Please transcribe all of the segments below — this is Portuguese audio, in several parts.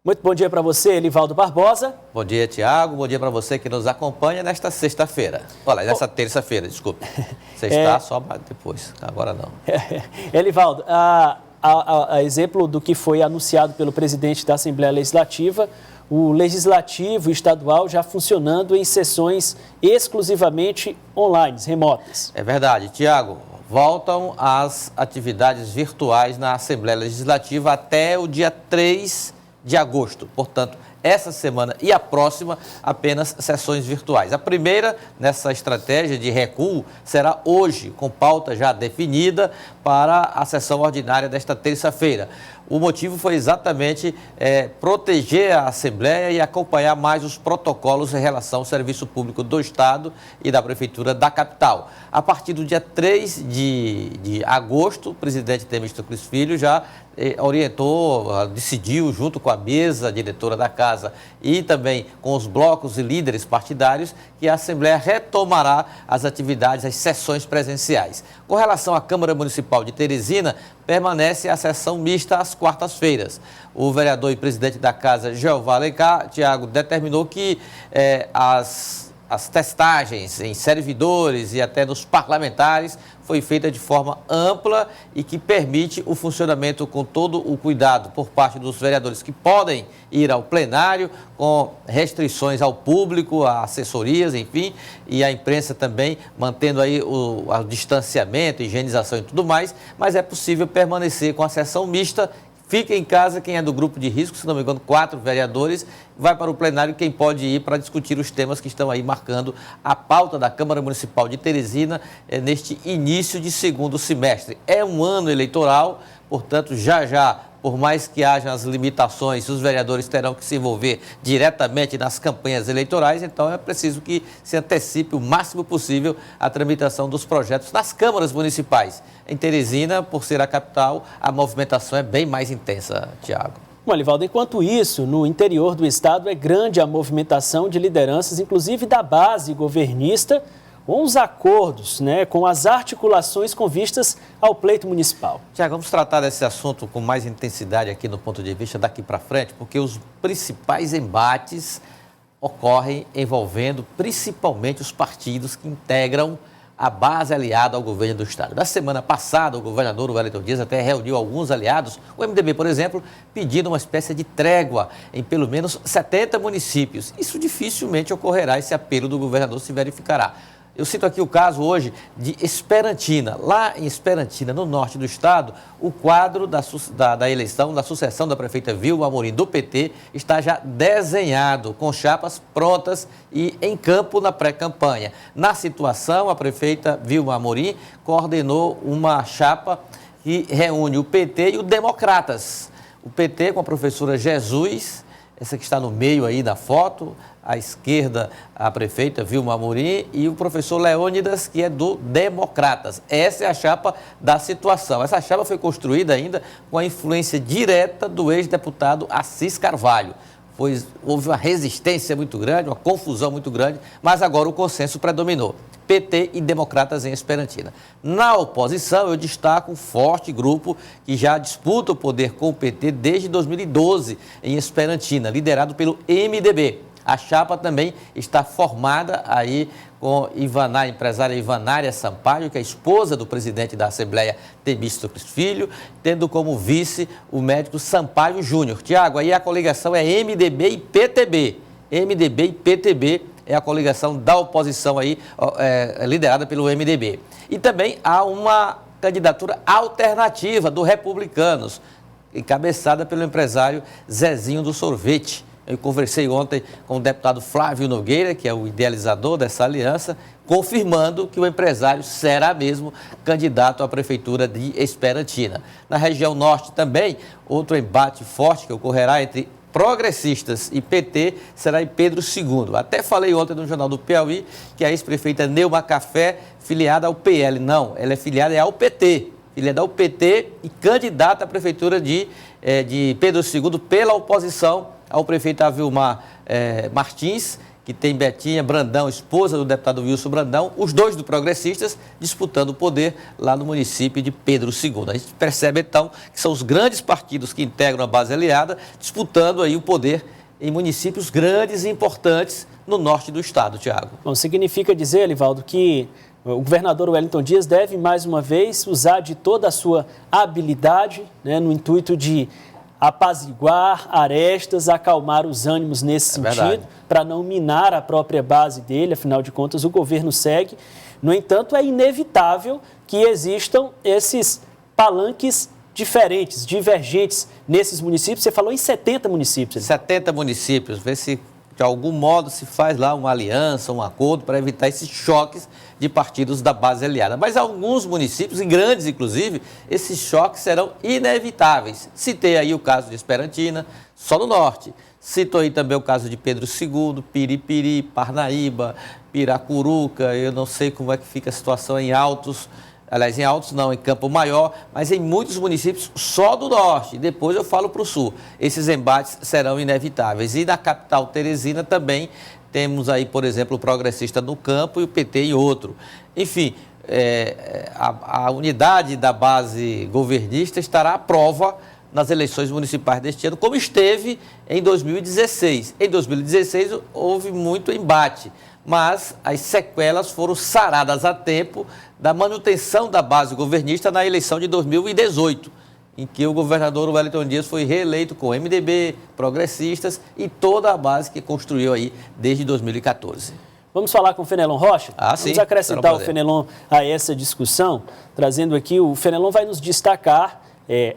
Muito bom dia para você, Elivaldo Barbosa. Bom dia, Tiago. Bom dia para você que nos acompanha nesta sexta-feira. Olha, nesta terça-feira, desculpe. Sexta só depois, agora não. Elivaldo, a exemplo do que foi anunciado pelo presidente da Assembleia Legislativa, o Legislativo Estadual já funcionando em sessões exclusivamente online, remotas. É verdade, Tiago. Voltam as atividades virtuais na Assembleia Legislativa até o dia 3 de agosto. Portanto, essa semana e a próxima, apenas sessões virtuais. A primeira, nessa estratégia de recuo, será hoje, com pauta já definida para a sessão ordinária desta terça-feira. O motivo foi exatamente proteger a Assembleia e acompanhar mais os protocolos em relação ao serviço público do Estado e da Prefeitura da capital. A partir do dia 3 de agosto, o presidente Temístocles Filho já orientou, decidiu, junto com a mesa diretora da Casa e também com os blocos e líderes partidários, que a Assembleia retomará as atividades, as sessões presenciais. Com relação à Câmara Municipal de Teresina, permanece a sessão mista às quartas-feiras. O vereador e presidente da Casa, Jeová Alencar, Tiago, determinou que as testagens em servidores e até nos parlamentares foi feita de forma ampla e que permite o funcionamento com todo o cuidado por parte dos vereadores que podem ir ao plenário, com restrições ao público, a assessorias, enfim, e a imprensa também, mantendo aí o distanciamento, higienização e tudo mais, mas é possível permanecer com a sessão mista. Fica em casa quem é do grupo de risco, se não me engano, 4 vereadores, vai para o plenário quem pode ir para discutir os temas que estão aí marcando a pauta da Câmara Municipal de Teresina neste início de segundo semestre. É um ano eleitoral, portanto, já, por mais que haja as limitações, os vereadores terão que se envolver diretamente nas campanhas eleitorais, então é preciso que se antecipe o máximo possível a tramitação dos projetos nas câmaras municipais. Em Teresina, por ser a capital, a movimentação é bem mais intensa, Tiago. Bom, Elivaldo, enquanto isso, no interior do estado é grande a movimentação de lideranças, inclusive da base governista, com os acordos, com as articulações com vistas ao pleito municipal. Tiago, vamos tratar desse assunto com mais intensidade aqui no ponto de vista daqui para frente, porque os principais embates ocorrem envolvendo principalmente os partidos que integram a base aliada ao governo do Estado. Da semana passada, o governador Wellington Dias até reuniu alguns aliados, o MDB, por exemplo, pedindo uma espécie de trégua em pelo menos 70 municípios. Isso dificilmente ocorrerá, esse apelo do governador se verificará. Eu cito aqui o caso hoje de Esperantina. Lá em Esperantina, no norte do estado, o quadro da eleição, da sucessão da prefeita Vilma Amorim do PT está já desenhado, com chapas prontas e em campo na pré-campanha. Na situação, a prefeita Vilma Amorim coordenou uma chapa que reúne o PT e o Democratas. O PT com a professora Jesus, essa que está no meio aí da foto, à esquerda a prefeita Vilma Amorim e o professor Leônidas, que é do Democratas. Essa é a chapa da situação. Essa chapa foi construída ainda com a influência direta do ex-deputado Assis Carvalho. Houve uma resistência muito grande, uma confusão muito grande, mas agora o consenso predominou. PT e Democratas em Esperantina. Na oposição, eu destaco um forte grupo que já disputa o poder com o PT desde 2012 em Esperantina, liderado pelo MDB. A chapa também está formada aí com a empresária Ivanária Sampaio, que é a esposa do presidente da Assembleia, Temístocles Filho, tendo como vice o médico Sampaio Júnior. Tiago, aí a coligação é MDB e PTB. MDB e PTB é a coligação da oposição aí, liderada pelo MDB. E também há uma candidatura alternativa do Republicanos, encabeçada pelo empresário Zezinho do Sorvete. Eu conversei ontem com o deputado Flávio Nogueira, que é o idealizador dessa aliança, confirmando que o empresário será mesmo candidato à prefeitura de Esperantina. Na região norte também, outro embate forte que ocorrerá entre progressistas e PT será em Pedro II. Até falei ontem no Jornal do Piauí que a ex-prefeita Neuma Café, filiada ao PL. Não, ela é filiada ao PT. Filiada ao PT e candidata à prefeitura de Pedro II pela oposição ao prefeito Avilmar Martins, que tem Betinha Brandão, esposa do deputado Wilson Brandão, os dois do Progressistas, disputando o poder lá no município de Pedro II. A gente percebe, então, que são os grandes partidos que integram a base aliada, disputando aí o poder em municípios grandes e importantes no norte do estado, Tiago. Bom, significa dizer, Elivaldo, que o governador Wellington Dias deve, mais uma vez, usar de toda a sua habilidade, né, no intuito de apaziguar arestas, acalmar os ânimos nesse sentido, para não minar a própria base dele. Afinal de contas, o governo segue. No entanto, é inevitável que existam esses palanques diferentes, divergentes nesses municípios. Você falou em 70 municípios. 70 municípios. Vê se de algum modo se faz lá uma aliança, um acordo para evitar esses choques de partidos da base aliada. Mas alguns municípios, e grandes inclusive, esses choques serão inevitáveis. Citei aí o caso de Esperantina, só no norte. Cito aí também o caso de Pedro II, Piripiri, Parnaíba, Piracuruca. Eu não sei como é que fica a situação em Altos. Aliás, em Altos não, em Campo Maior, mas em muitos municípios só do norte. Depois eu falo para o sul. Esses embates serão inevitáveis. E na capital Teresina também temos aí, por exemplo, o Progressista no campo e o PT em outro. Enfim, a unidade da base governista estará à prova nas eleições municipais deste ano, como esteve em 2016. Em 2016 houve muito embate, mas as sequelas foram saradas a tempo da manutenção da base governista na eleição de 2018, em que o governador Wellington Dias foi reeleito com MDB, progressistas e toda a base que construiu aí desde 2014. Vamos falar com o Fenelon Rocha? Sim. Vamos acrescentar o Fenelon a essa discussão, trazendo aqui, o Fenelon vai nos destacar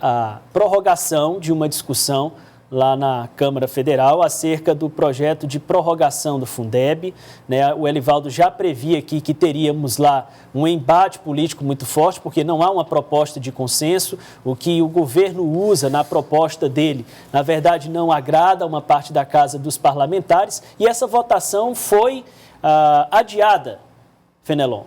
a prorrogação de uma discussão lá na Câmara Federal acerca do projeto de prorrogação do Fundeb, né? O Elivaldo já previa aqui que teríamos lá um embate político muito forte, porque não há uma proposta de consenso. O que o governo usa na proposta dele, na verdade, não agrada a uma parte da Casa dos Parlamentares, e essa votação foi adiada, Fenelon.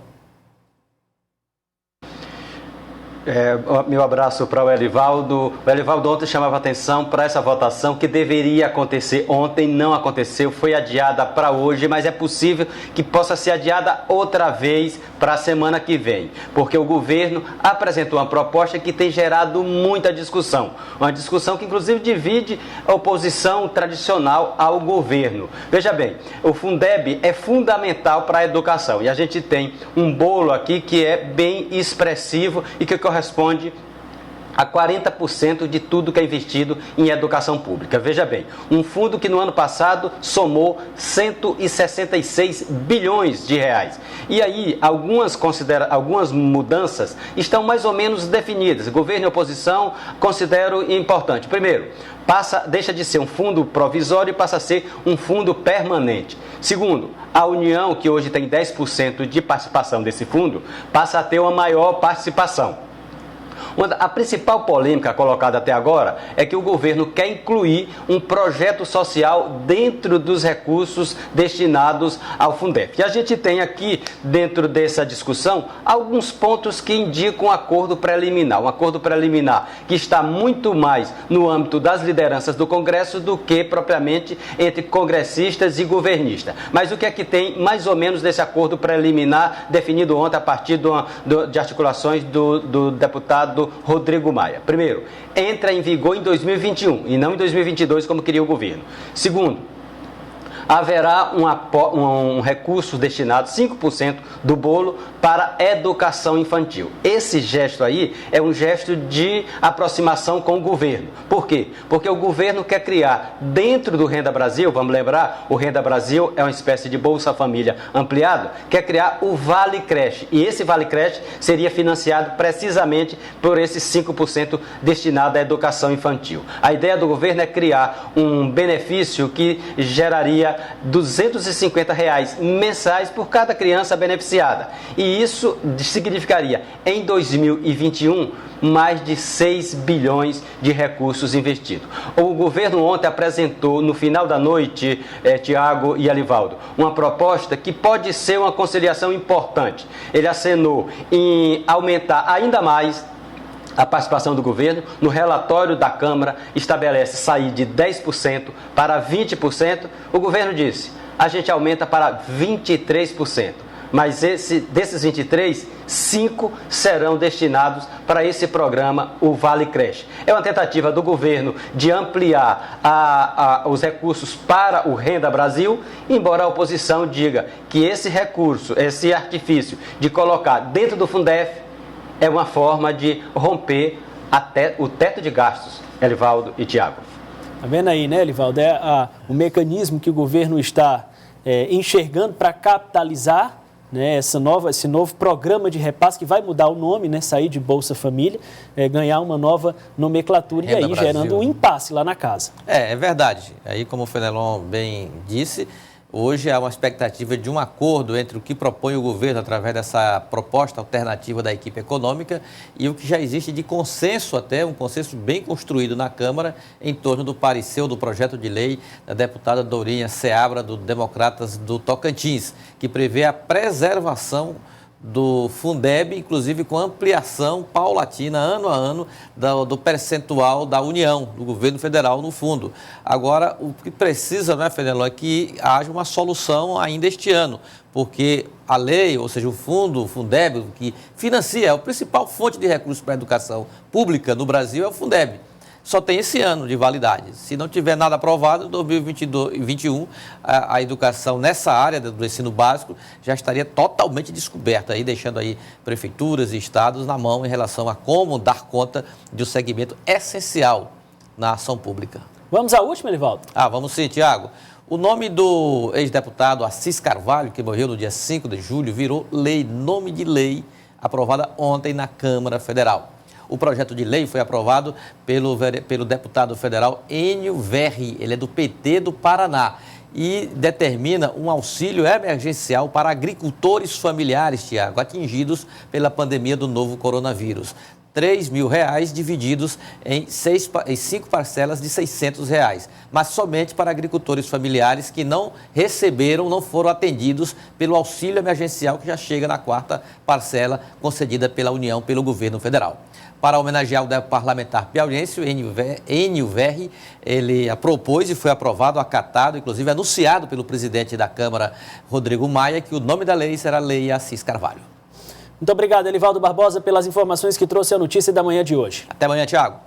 Meu abraço para o Elivaldo. O Elivaldo ontem chamava atenção para essa votação que deveria acontecer ontem, não aconteceu, foi adiada para hoje, mas é possível que possa ser adiada outra vez para a semana que vem, porque o governo apresentou uma proposta que tem gerado muita discussão, uma discussão que inclusive divide a oposição tradicional ao governo. Veja bem, o Fundeb é fundamental para a educação e a gente tem um bolo aqui que é bem expressivo e que corresponde a 40% de tudo que é investido em educação pública. Veja bem, um fundo que no ano passado somou 166 bilhões de reais. E aí, algumas mudanças estão mais ou menos definidas. Governo e oposição consideram importante. Primeiro, deixa de ser um fundo provisório e passa a ser um fundo permanente. Segundo, a União, que hoje tem 10% de participação desse fundo, passa a ter uma maior participação. A principal polêmica colocada até agora é que o governo quer incluir um projeto social dentro dos recursos destinados ao Fundeb. E a gente tem aqui, dentro dessa discussão, alguns pontos que indicam um acordo preliminar. Um acordo preliminar que está muito mais no âmbito das lideranças do Congresso do que propriamente entre congressistas e governistas. Mas o que é que tem mais ou menos desse acordo preliminar definido ontem a partir de articulações do deputado Rodrigo Maia? Primeiro, entra em vigor em 2021 e não em 2022 como queria o governo. Segundo, haverá um recurso destinado, 5% do bolo, para educação infantil. Esse gesto aí é um gesto de aproximação com o governo. Por quê? Porque o governo quer criar dentro do Renda Brasil, vamos lembrar, o Renda Brasil é uma espécie de Bolsa Família ampliado, quer criar o Vale Creche. E esse Vale Creche seria financiado precisamente por esses 5% destinado à educação infantil. A ideia do governo é criar um benefício que geraria R$250 mensais por cada criança beneficiada. E isso significaria, em 2021, mais de 6 bilhões de recursos investidos. O governo ontem apresentou, no final da noite, Tiago e Elivaldo, uma proposta que pode ser uma conciliação importante. Ele acenou em aumentar ainda mais a participação do governo. No relatório da Câmara estabelece sair de 10% para 20%. O governo disse: a gente aumenta para 23%. Mas desses 23, 5 serão destinados para esse programa, o Vale Creche. É uma tentativa do governo de ampliar os recursos para o Renda Brasil, embora a oposição diga que esse recurso, esse artifício de colocar dentro do Fundef é uma forma de romper o teto de gastos, Elivaldo e Tiago. Está vendo aí, né, Elivaldo? O mecanismo que o governo está enxergando para capitalizar, né, esse novo programa de repasse que vai mudar o nome, né, sair de Bolsa Família, ganhar uma nova nomenclatura Renda e aí Brasil. Gerando um impasse lá na casa. É verdade. Aí, como o Fenelon bem disse, hoje há uma expectativa de um acordo entre o que propõe o governo através dessa proposta alternativa da equipe econômica e o que já existe de consenso, até um consenso bem construído na Câmara em torno do parecer do projeto de lei da deputada Dourinha Seabra, do Democratas do Tocantins, que prevê a preservação do Fundeb, inclusive com ampliação paulatina, ano a ano, do percentual da União, do governo federal no fundo. Agora, o que precisa, né, Fenelon, é que haja uma solução ainda este ano, porque a lei, ou seja, o Fundeb, que financia, é a principal fonte de recursos para a educação pública no Brasil, é o Fundeb. Só tem esse ano de validade. Se não tiver nada aprovado, em 2021, a educação nessa área do ensino básico já estaria totalmente descoberta, aí, deixando aí prefeituras e estados na mão em relação a como dar conta de um segmento essencial na ação pública. Vamos à última, Elivaldo? Vamos sim, Tiago. O nome do ex-deputado Assis Carvalho, que morreu no dia 5 de julho, virou nome de lei, aprovada ontem na Câmara Federal. O projeto de lei foi aprovado pelo deputado federal Enio Verri, ele é do PT do Paraná, e determina um auxílio emergencial para agricultores familiares, Tiago, atingidos pela pandemia do novo coronavírus. R$3.000 divididos em 5 parcelas de R$600, mas somente para agricultores familiares que não foram atendidos pelo auxílio emergencial que já chega na 4ª parcela concedida pela União, pelo governo federal. Para homenagear o parlamentar piauiense, o Enio Verri, ele propôs e foi aprovado, acatado, inclusive anunciado pelo presidente da Câmara, Rodrigo Maia, que o nome da lei será Lei Assis Carvalho. Muito obrigado, Elivaldo Barbosa, pelas informações que trouxe a notícia da manhã de hoje. Até amanhã, Tiago.